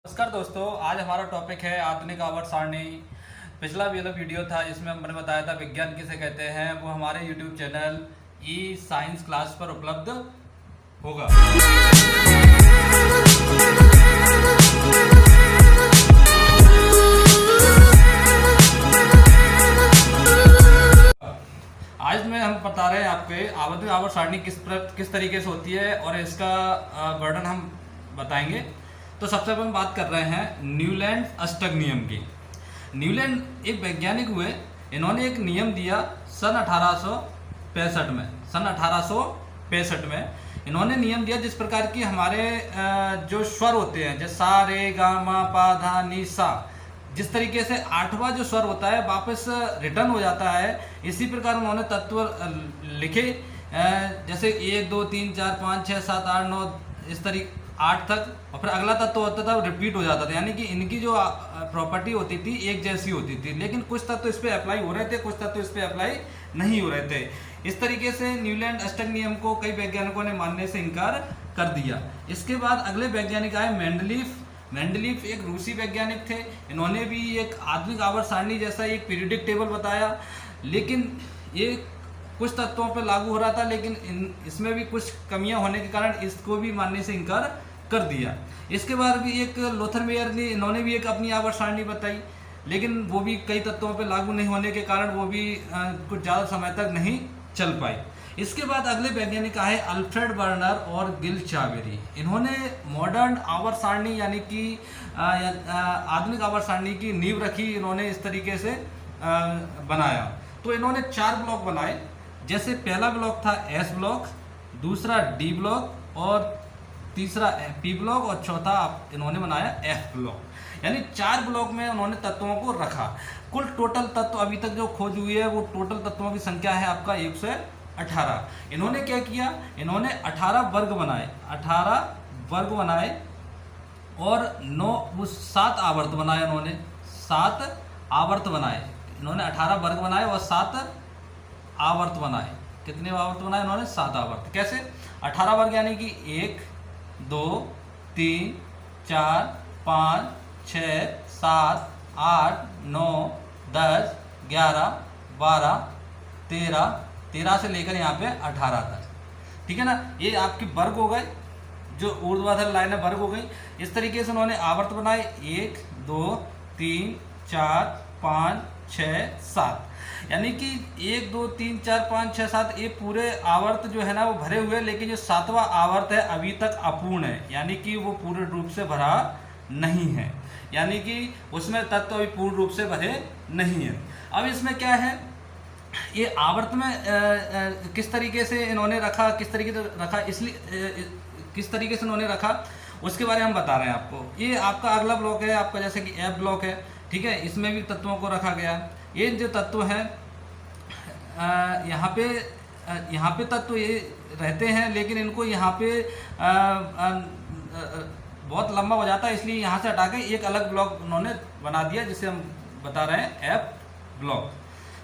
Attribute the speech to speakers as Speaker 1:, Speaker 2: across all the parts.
Speaker 1: नमस्कार दोस्तों, आज हमारा टॉपिक है आधुनिक आवर्त सारणी। पिछला वाला वीडियो था जिसमें हमने बताया था विज्ञान किसे कहते हैं, वो हमारे YouTube channel E science class पर उपलब्ध होगा। आज में हम बता रहे हैं आपके आधुनिक आवर्त सारणी किस तरीके से होती है और इसका वर्णन हम बताएंगे। तो सबसे पहले हम बात कर रहे हैं न्यूलैंड अष्टक नियम की। न्यूलैंड एक वैज्ञानिक हुए, इन्होंने एक नियम दिया सन 1865 में इन्होंने नियम दिया जिस प्रकार की हमारे जो स्वर होते हैं जैसे सा रे गा मा पा धा नी सा, जिस तरीके से आठवां जो स्वर होता है वापस रिटर्न हो जाता है, इसी प्रकार उन्होंने तत्व लिखे जैसे 1 2 3 4 5 6 7 8 9 इस तरीके 8 तक, और फिर अगला तत्व होता था रिपीट हो जाता था। यानी कि इनकी जो प्रॉपर्टी होती थी एक जैसी होती थी, लेकिन कुछ तत्व इस पे अप्लाई हो रहे थे, कुछ तत्व इस पे अप्लाई नहीं हो रहे थे। इस तरीके से न्यूलैंड अष्टक नियम को कई वैज्ञानिकों ने मानने से इनकार कर दिया। इसके बाद अगले वैज्ञानिक आए मेंडलीफ एक रूसी वैज्ञानिक थे। इन्होंने भी एक आधुनिक आवर्त सारणी जैसा एक पीरियडिक टेबल बताया, लेकिन ये कुछ तत्वों पर लागू हो रहा था, लेकिन इसमें भी कुछ कमियां होने के कारण इसको भी मानने से इनकार कर दिया। इसके बाद भी एक लोथर मेयर ने, इन्होंने भी एक अपनी आवर्त सारणी बताई, लेकिन वो भी कई तत्वों पर लागू नहीं होने के कारण वो भी कुछ ज़्यादा समय तक नहीं चल पाई। इसके बाद अगले वैज्ञानिक आए अल्फ्रेड वर्नर और गिल चावेरी। इन्होंने मॉडर्न आवर्त सारणी यानी कि आधुनिक आवर्त सारणी की नींव रखी। इन्होंने इस तरीके से बनाया। तो इन्होंने 4 ब्लॉक बनाए, जैसे पहला ब्लॉक था एस ब्लॉक, दूसरा डी ब्लॉक और तीसरा पी ब्लॉक और चौथा इन्होंने बनाया एफ ब्लॉक। यानी 4 ब्लॉक में उन्होंने तत्वों को रखा। कुल टोटल तत्व अभी तक जो खोज हुई है वो टोटल तत्वों की संख्या है आपका 118। इन्होंने क्या किया, इन्होंने 18 वर्ग बनाए और 7 आवर्त बनाए। इन्होंने 7 आवर्त बनाए। इन्होंने 18 वर्ग बनाए और 7 आवर्त बनाए। कितने आवर्त बनाए इन्होंने? 7 आवर्त। कैसे? 18 वर्ग यानी कि 1 2 3 4 5 6 7 8 9 10 11 12 13 से लेकर यहाँ पे 18 तक। ठीक है ना, ये आपके वर्ग हो गए, जो ऊर्ध्वाधर लाइन है वर्ग हो गई। इस तरीके से उन्होंने आवर्त बनाए 1 2 3 4 5 6 7, यानी कि 1 2 3 4 5 6 7 ये पूरे आवर्त जो है ना वो भरे हुए, लेकिन जो 7वां आवर्त है अभी तक अपूर्ण है, यानी कि वो पूर्ण रूप से भरा नहीं है, यानी कि उसमें तत्व अभी पूर्ण रूप से भरे नहीं है। अब इसमें क्या है, ये आवर्त में किस तरीके से इन्होंने रखा, किस तरीके से रखा, इसलिए किस तरीके से उन्होंने रखा उसके बारे में हम बता रहे हैं आपको। ये आपका अगला ब्लॉक है आपका, जैसे कि एफ ब्लॉक है। ठीक है, इसमें भी तत्वों को रखा गया। ये जो तत्व हैं यहाँ पे तत्व ये रहते हैं, लेकिन इनको यहाँ पे बहुत लंबा हो जाता है, इसलिए यहाँ से हटा के एक अलग ब्लॉक उन्होंने बना दिया जिसे हम बता रहे हैं एफ ब्लॉक।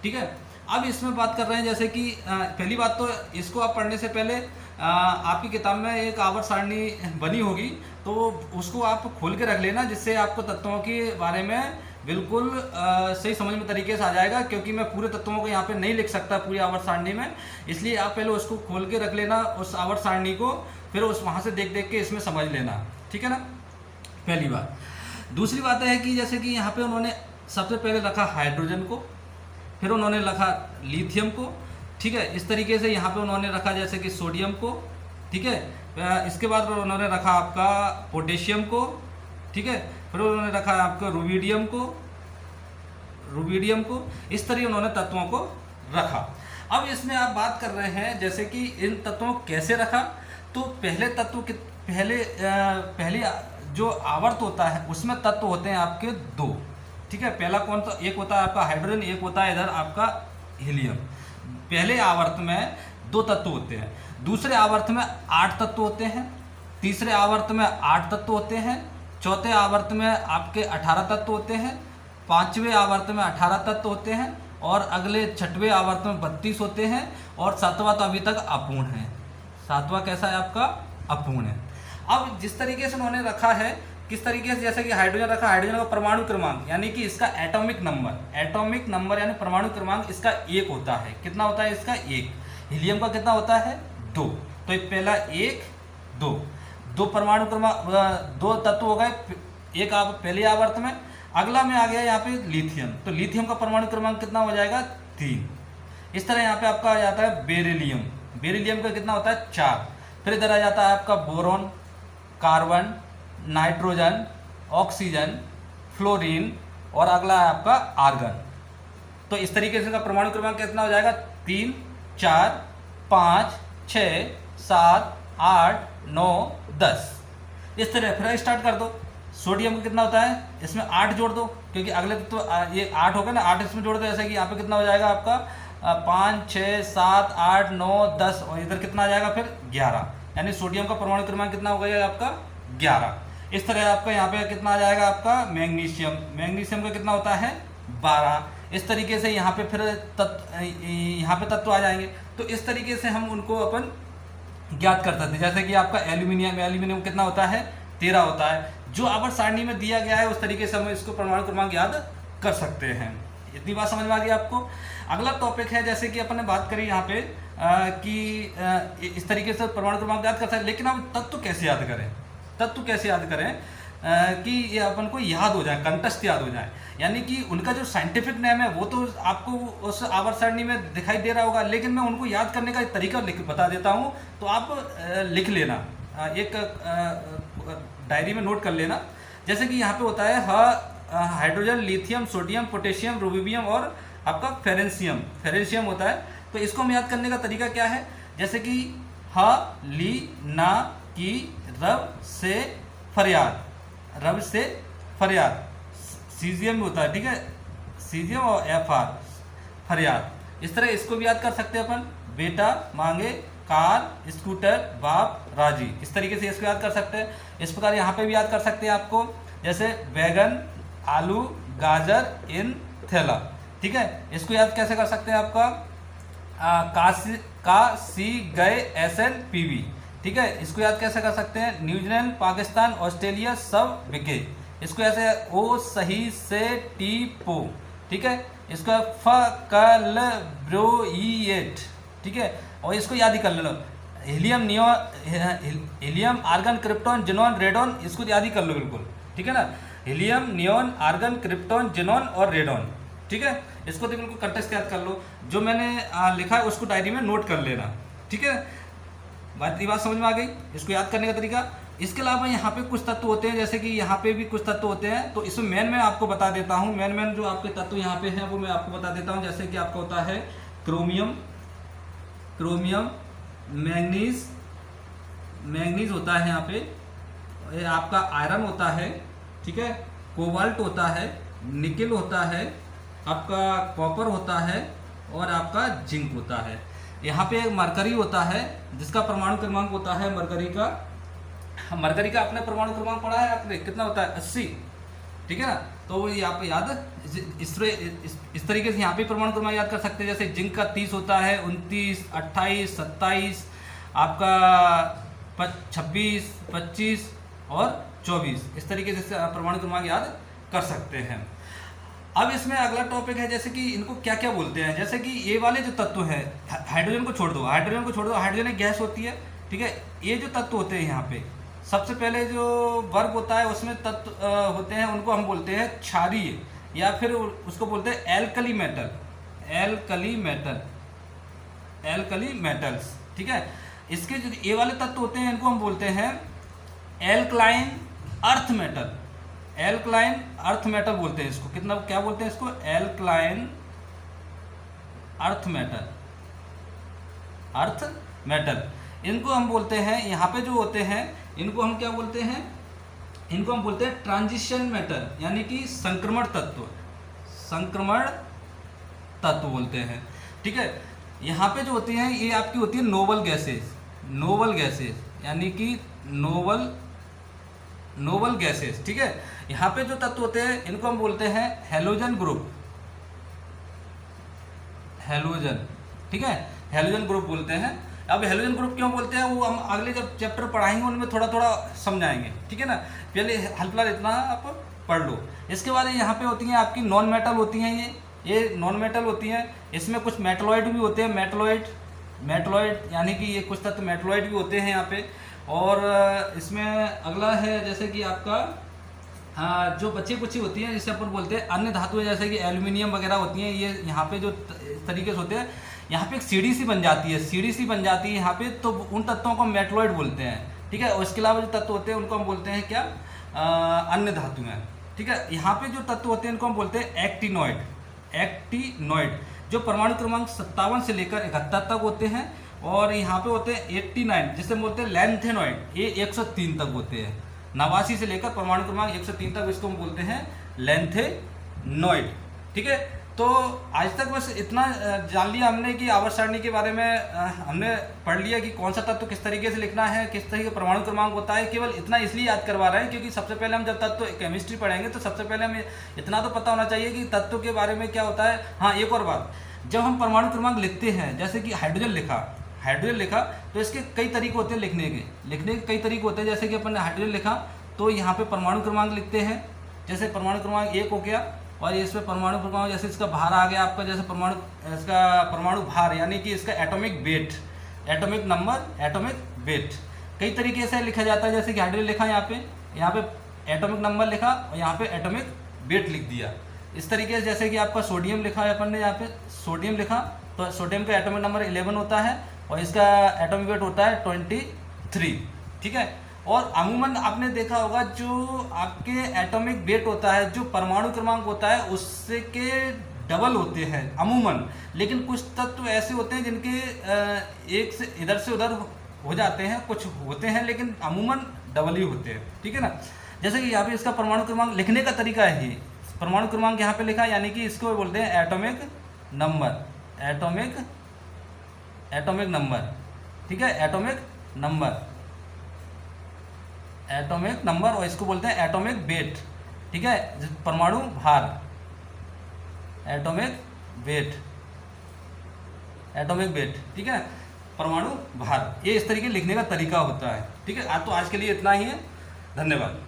Speaker 1: ठीक है, अब इसमें बात कर रहे हैं जैसे कि पहली बात तो इसको आप पढ़ने से पहले आपकी किताब में एक आवर्त सारणी बनी होगी, तो उसको आप खोल के रख लेना, जिससे आपको तत्वों के बारे में बिल्कुल सही समझ में तरीके से आ जाएगा। क्योंकि मैं पूरे तत्वों को यहाँ पे नहीं लिख सकता पूरी आवर्त सारणी में, इसलिए आप पहले उसको खोल के रख लेना उस आवर्त सारणी को, फिर उस वहाँ से देख के इसमें समझ लेना। ठीक है ना, पहली बात। दूसरी बात है कि जैसे कि यहाँ पे उन्होंने सबसे पहले रखा हाइड्रोजन को, फिर उन्होंने रखा लिथियम को। ठीक है, इस तरीके से यहाँ पे उन्होंने रखा जैसे कि सोडियम को। ठीक है, इसके बाद उन्होंने रखा आपका पोटेशियम को। ठीक है, फिर उन्होंने रखा आपका रुबिडियम को। इस तरह उन्होंने तत्वों को रखा। अब इसमें आप बात कर रहे हैं जैसे कि इन तत्वों को कैसे रखा, तो पहले तत्व के पहले जो आवर्त होता है उसमें तत्व होते हैं आपके 2। ठीक है, पहला कौन सा? एक होता है आपका हाइड्रोजन, एक होता है इधर आपका हीलियम। पहले आवर्त में 2 तत्व होते हैं, दूसरे आवर्त में 8 तत्व होते हैं, तीसरे आवर्त में 8 तत्व होते हैं, चौथे आवर्त में आपके 18 तत्व होते हैं, 5वें आवर्त में 18 तत्व होते हैं, और अगले 6वें आवर्त में 32 होते हैं, और 7वां तो अभी तक अपूर्ण है। 7वां कैसा है आपका? अपूर्ण है। अब जिस तरीके से उन्होंने रखा है किस तरीके से, जैसे कि हाइड्रोजन रखा, हाइड्रोजन का परमाणु क्रमांक यानी कि इसका एटॉमिक नंबर यानी परमाणु क्रमांक इसका 1 होता है। कितना होता है इसका? 1। हीलियम का कितना होता है? 2। तो पहला 1 2 परमाणु क्रमांक 2 तत्व हो गए एक पहले आवर्त में। अगला में आ गया यहाँ पे लिथियम, तो लिथियम का परमाणु क्रमांक कितना हो जाएगा? 3। इस तरह यहाँ पे आपका आ जाता है बेरिलियम का कितना होता है? 4। फिर इधर आ जाता है आपका boron, carbon, nitrogen, oxygen, fluorine और अगला है आपका आर्गन। तो इस तरीके से इसका परमाणु क्रमांक कितना हो जाएगा? 3 4 5 6 7 8 9 10। इस तरह फिर स्टार्ट कर दो। सोडियम का कितना होता है? इसमें 8 जोड़ दो, क्योंकि अगले तो ये 8 हो गया ना, 8 इसमें जोड़ दो। जैसे कि यहाँ पे कितना हो जाएगा आपका 5 6 7 8 9 10 और इधर कितना आ जाएगा फिर 11, यानी सोडियम का परमाणु क्रमांक कितना हो गया आपका? 11। इस तरह आपका यहाँ पे कितना आ जाएगा आपका? मैग्नीशियम का कितना होता है? 12। इस तरीके से यहाँ पे फिर यहाँ पे तत्व आ जाएंगे। तो इस तरीके से हम उनको अपन ज्ञात कर सकते हैं। जैसे कि आपका एल्यूमिनियम कितना होता है? 13 होता है। जो आवर्त सारणी में दिया गया है उस तरीके से हम इसको परमाणु क्रमांक याद कर सकते हैं। इतनी बात समझ में आ गई आपको? अगला टॉपिक है, जैसे कि अपन ने बात करी यहाँ पे कि इस तरीके से परमाणु क्रमांक याद कर सकते हैं, लेकिन हम तत्व कैसे याद करें कि ये अपन को याद हो जाए, कंटस्ट याद हो जाए। यानी कि उनका जो साइंटिफिक नेम है वो तो आपको उस आवर्त सारणी में दिखाई दे रहा होगा, लेकिन मैं उनको याद करने का तरीका बता देता हूँ, तो आप लिख लेना, एक डायरी में नोट कर लेना। जैसे कि यहाँ पे होता है hydrogen, lithium, sodium, potassium, rubidium और आपका फेरेंशियम होता है। तो इसको हम याद करने का तरीका क्या है? जैसे कि ली ना की रब से फरियाद, सीजियम होता है, ठीक है, सीजियम और FR फरियाद। इस तरह इसको भी याद कर सकते हैं अपन, बेटा मांगे कार, स्कूटर, बाप राजी। इस तरीके से इसको याद कर सकते हैं। इस प्रकार यहाँ पे भी याद कर सकते हैं आपको, जैसे बैगन, आलू, गाजर इन थैला, ठीक है। इसको याद कैसे कर सकते हैं आपका? काशी गए SNPV, ठीक है। इसको याद कैसे कर सकते हैं? न्यूजीलैंड, पाकिस्तान, ऑस्ट्रेलिया सब बिके। इसको ऐसे ओ सही से टी पो, ठीक है। इसको फकल ब्रोइएट, ठीक है। और इसको याद ही कर लो, helium, argon, krypton, xenon, radon, इसको याद ही कर लो बिल्कुल, ठीक है ना। Helium, neon, argon, krypton, xenon और रेडॉन, ठीक है। इसको तो बिल्कुल कंटेक्स्ट याद कर लो। जो मैंने लिखा है उसको डायरी में नोट कर लेना, ठीक है। बात समझ में आ गई? इसको याद करने का तरीका। इसके अलावा यहाँ पे कुछ तत्व होते हैं, जैसे कि यहाँ पे भी कुछ तत्व होते हैं, तो इसमें मैं आपको बता देता हूँ। मेन जो आपके तत्व यहाँ पे हैं वो मैं आपको बता देता हूँ। जैसे कि आपका होता है क्रोमियम, मैग्नीज होता है यहाँ पे, ये आपका आयरन होता है, ठीक है, कोबाल्ट होता है, निकेल होता है, आपका कॉपर होता है और आपका जिंक होता है। यहाँ पे एक मरकरी होता है जिसका परमाणु क्रमांक होता है मरकरी का अपने परमाणु क्रमांक पढ़ा है आपने, कितना होता है? 80, ठीक है ना। तो ये आप याद इस तरीके से यहाँ पे परमाणु क्रमांक याद कर सकते हैं। जैसे जिंक का 30 होता है, 29, 28, 27, आपका 26, 25 और 24। इस तरीके से परमाणु क्रमांक याद कर सकते हैं। अब इसमें अगला टॉपिक है, जैसे कि इनको क्या क्या बोलते हैं। जैसे कि ये वाले जो तत्व हैं, हाइड्रोजन को छोड़ दो, हाइड्रोजन एक गैस होती है, ठीक है। ये जो तत्व होते हैं यहाँ पे, सबसे पहले जो वर्ग होता है उसमें तत्व होते हैं, उनको हम बोलते हैं क्षारीय, या फिर उसको बोलते हैं एल्कली मेटल्स, ठीक है। इसके जो ये वाले तत्व होते हैं इनको हम बोलते हैं एल्कलाइन अर्थ मेटल बोलते हैं इसको। क्या बोलते हैं इसको? एल्कलाइन अर्थ मेटल इनको हम बोलते हैं। यहाँ पे जो होते हैं इनको हम क्या बोलते हैं? इनको हम बोलते हैं ट्रांजिशन मेटल, यानी कि संक्रमण तत्व बोलते हैं, ठीक है। यहाँ पे जो होती हैं ये आपकी होती है नोबल गैसेस, यानी कि नोबल गैसेस, ठीक है। यहाँ पे जो तत्व होते हैं इनको हम बोलते हैं हैलोजन ग्रुप, ठीक है, हैलोजन ग्रुप बोलते हैं। अब हेलोजन ग्रुप क्यों बोलते हैं वो हम अगले जब चैप्टर पढ़ाएंगे उनमें थोड़ा थोड़ा समझाएंगे, ठीक है ना। पहले हाल फिलहाल इतना आप पढ़ लो। इसके बाद यहाँ पे होती हैं आपकी नॉन मेटल होती हैं, ये नॉन मेटल होती हैं। इसमें कुछ मेटलॉइड भी होते हैं, मेटलॉइड यानी कि ये कुछ तत्व मेटलॉइड भी होते हैं यहाँ पे। और इसमें अगला है जैसे कि आपका जो बची कुची होती हैं जिसे अपन बोलते हैं अन्य धातुएं, जैसे कि एल्यूमिनियम वगैरह होती हैं, ये यहाँ पे जो तरीके से होते हैं, यहाँ पे एक सीढ़ी सी बन जाती है यहाँ पे, तो उन तत्वों को मेटलॉइड बोलते हैं, ठीक है। और इसके अलावा जो तत्व होते हैं उनको हम बोलते हैं क्या, अन्य धातुएं, ठीक है। यहाँ पे जो तत्व होते हैं इनको हम बोलते हैं एक्टिनॉइड, जो परमाणु क्रमांक 57 से लेकर 71 तक होते हैं। और यहाँ पे होते हैं 89 जिसे बोलते हैं लैंथेनॉइड, ये 103 तक होते हैं। 89 से लेकर परमाणु क्रमांक 103 तक इसको हम बोलते हैं लैंथेनॉइड, ठीक है। तो आज तक बस इतना जान लिया हमने कि आवर्त सारणी के बारे में हमने पढ़ लिया कि कौन सा तत्व किस तरीके से लिखना है, किस तरीके का परमाणु क्रमांक होता है। केवल इतना इसलिए याद करवा रहे हैं क्योंकि सबसे पहले हम जब तत्व केमिस्ट्री पढ़ेंगे तो सबसे पहले हमें इतना तो पता होना चाहिए कि तत्व के बारे में क्या होता है। हाँ, एक और बात, जब हम परमाणु क्रमांक लिखते हैं, जैसे कि हाइड्रोजन लिखा तो इसके कई तरीके होते हैं लिखने के कई तरीके होते हैं। जैसे कि अपन ने हाइड्रोजन लिखा तो यहाँ पे परमाणु क्रमांक लिखते हैं, जैसे परमाणु क्रमांक 1 हो गया, और इसमें परमाणु क्रमांक जैसे इसका भार आ गया आपका, जैसे परमाणु भार यानी कि इसका एटॉमिक वेट कई तरीके से लिखा जाता है। जैसे कि हाइड्रोजन लिखा यहाँ पे एटॉमिक नंबर लिखा और यहाँ पे एटॉमिक वेट लिख दिया। इस तरीके से जैसे कि आपका सोडियम लिखा है अपन ने, यहाँ पे सोडियम लिखा तो सोडियम का एटॉमिक नंबर 11 होता है और इसका एटॉमिक वेट होता है 23, ठीक है। और अमूमन आपने देखा होगा जो आपके एटॉमिक वेट होता है, जो परमाणु क्रमांक होता है उससे के डबल होते हैं अमूमन। लेकिन कुछ तत्व ऐसे होते हैं जिनके एक से इधर से उधर हो जाते हैं, कुछ होते हैं लेकिन अमूमन डबल ही होते हैं, ठीक है ना। जैसे कि यहाँ पे इसका परमाणु क्रमांक लिखने का तरीका है, परमाणु क्रमांक यहाँ पे लिखा यानी कि इसको बोलते हैं एटॉमिक नंबर, ठीक है। एटॉमिक नंबर और इसको बोलते हैं एटॉमिक वेट, ठीक है। परमाणु भार, एटॉमिक वेट, ठीक है। परमाणु भार, ये इस तरीके लिखने का तरीका होता है, ठीक है। तो आज के लिए इतना ही है, धन्यवाद।